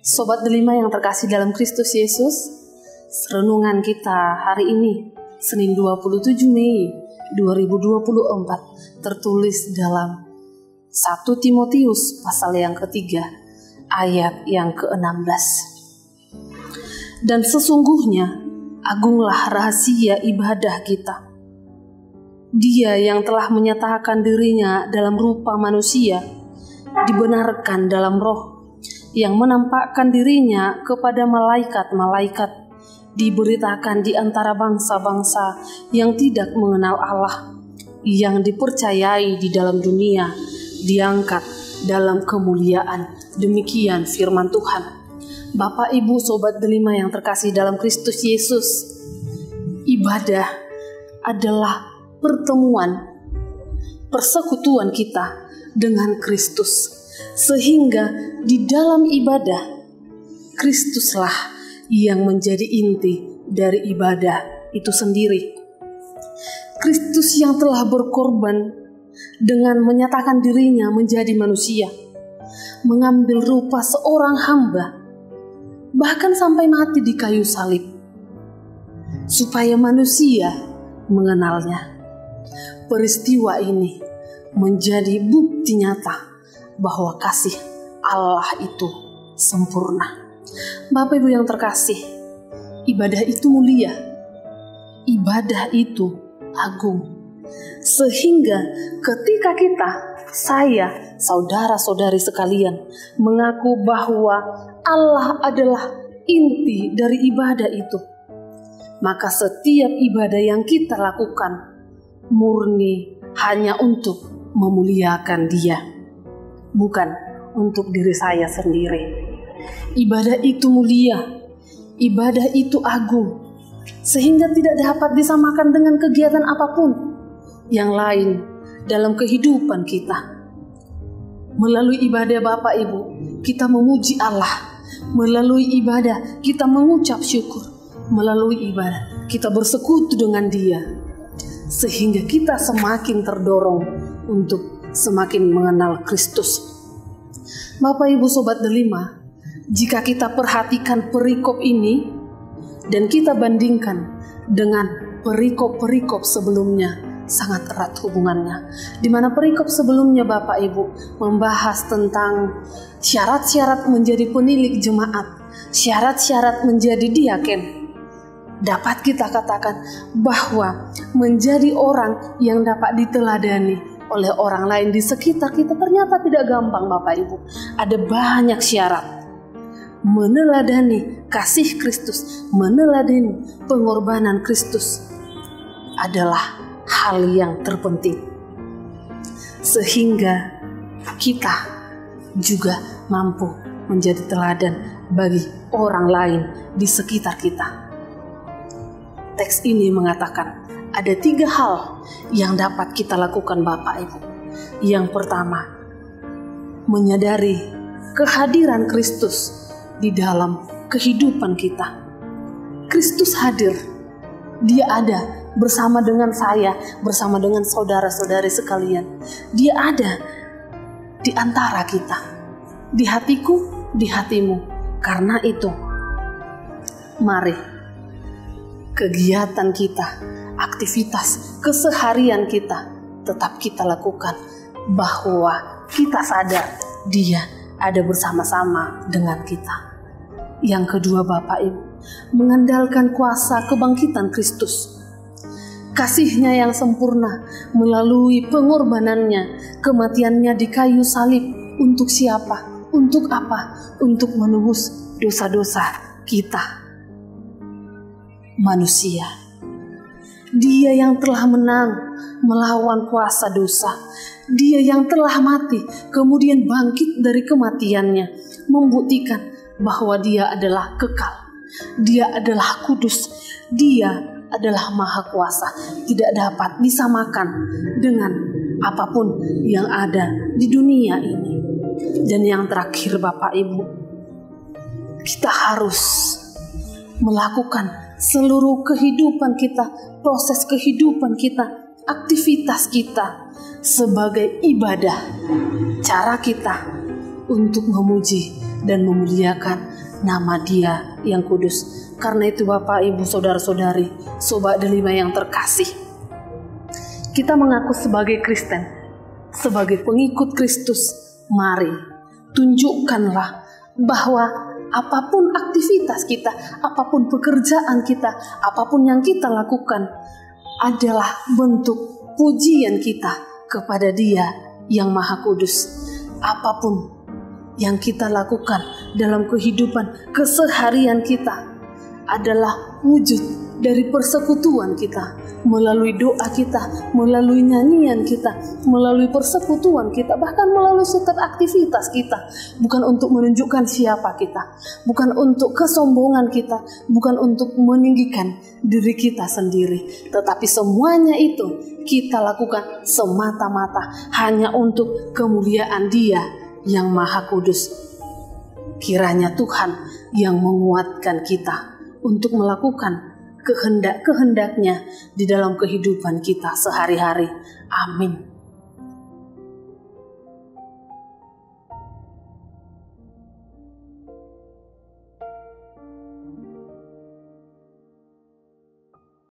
Sobat Delima yang terkasih dalam Kristus Yesus, renungan kita hari ini, Senin 27 Mei 2024, tertulis dalam 1 Timotius pasal yang ketiga, ayat yang ke-16. Dan sesungguhnya, agunglah rahasia ibadah kita. Dia yang telah menyatakan dirinya dalam rupa manusia, dibenarkan dalam roh, yang menampakkan dirinya kepada malaikat-malaikat, diberitakan di antara bangsa-bangsa yang tidak mengenal Allah, yang dipercayai di dalam dunia, diangkat dalam kemuliaan. Demikian firman Tuhan. Bapak, Ibu, Sobat Delima yang terkasih dalam Kristus Yesus, ibadah adalah pertemuan, persekutuan kita dengan Kristus. Sehingga di dalam ibadah, Kristuslah yang menjadi inti dari ibadah itu sendiri. Kristus yang telah berkorban dengan menyatakan dirinya menjadi manusia, mengambil rupa seorang hamba, bahkan sampai mati di kayu salib, supaya manusia mengenalnya. Peristiwa ini menjadi bukti nyata bahwa kasih Allah itu sempurna. Bapak Ibu yang terkasih, ibadah itu mulia, ibadah itu agung. Sehingga ketika saya, saudara-saudari sekalian, mengaku bahwa Allah adalah inti dari ibadah itu, maka setiap ibadah yang kita lakukan murni hanya untuk memuliakan Dia, bukan untuk diri saya sendiri. Ibadah itu mulia, ibadah itu agung, sehingga tidak dapat disamakan dengan kegiatan apapun yang lain dalam kehidupan kita. Melalui ibadah Bapak Ibu, kita memuji Allah. Melalui ibadah, kita mengucap syukur. Melalui ibadah, kita bersekutu dengan Dia, sehingga kita semakin terdorong untuk semakin mengenal Kristus. Bapak Ibu Sobat Delima, jika kita perhatikan perikop ini dan kita bandingkan dengan perikop-perikop sebelumnya, sangat erat hubungannya. Di mana perikop sebelumnya Bapak Ibu membahas tentang syarat-syarat menjadi penilik jemaat, syarat-syarat menjadi diaken. Dapat kita katakan bahwa menjadi orang yang dapat diteladani oleh orang lain di sekitar kita ternyata tidak gampang Bapak Ibu. Ada banyak syarat. Meneladani kasih Kristus, meneladani pengorbanan Kristus adalah hal yang terpenting. Sehingga kita juga mampu menjadi teladan bagi orang lain di sekitar kita. Teks ini mengatakan ada 3 hal yang dapat kita lakukan Bapak Ibu. Yang pertama, menyadari kehadiran Kristus di dalam kehidupan kita. Kristus hadir, Dia ada bersama dengan saya, bersama dengan saudara-saudari sekalian. Dia ada di antara kita, di hatiku, di hatimu. Karena itu, mari kegiatan kita, aktivitas keseharian kita tetap kita lakukan, bahwa kita sadar Dia ada bersama-sama dengan kita. Yang kedua Bapak Ibu, mengandalkan kuasa kebangkitan Kristus. Kasih-Nya yang sempurna melalui pengorbanannya, kematiannya di kayu salib. Untuk siapa? Untuk apa? Untuk menebus dosa-dosa kita, manusia. Dia yang telah menang melawan kuasa dosa. Dia yang telah mati kemudian bangkit dari kematiannya, membuktikan bahwa Dia adalah kekal. Dia adalah kudus. Dia adalah maha kuasa. Tidak dapat disamakan dengan apapun yang ada di dunia ini. Dan yang terakhir Bapak Ibu, kita harus melakukan seluruh kehidupan kita, proses kehidupan kita, aktivitas kita sebagai ibadah. Cara kita untuk memuji dan memuliakan nama Dia yang kudus. Karena itu Bapak, Ibu, Saudara-saudari, Sobat Delima yang terkasih, kita mengaku sebagai Kristen, sebagai pengikut Kristus. Mari tunjukkanlah bahwa apapun aktivitas kita, apapun pekerjaan kita, apapun yang kita lakukan adalah bentuk pujian kita kepada Dia yang Maha Kudus. Apapun yang kita lakukan dalam kehidupan keseharian kita adalah wujud dari persekutuan kita, melalui doa kita, melalui nyanyian kita, melalui persekutuan kita, bahkan melalui setiap aktivitas kita. Bukan untuk menunjukkan siapa kita, bukan untuk kesombongan kita, bukan untuk meninggikan diri kita sendiri, tetapi semuanya itu kita lakukan semata-mata hanya untuk kemuliaan Dia yang Maha Kudus. Kiranya Tuhan yang menguatkan kita untuk melakukan kehendak-kehendaknya di dalam kehidupan kita sehari-hari. Amin.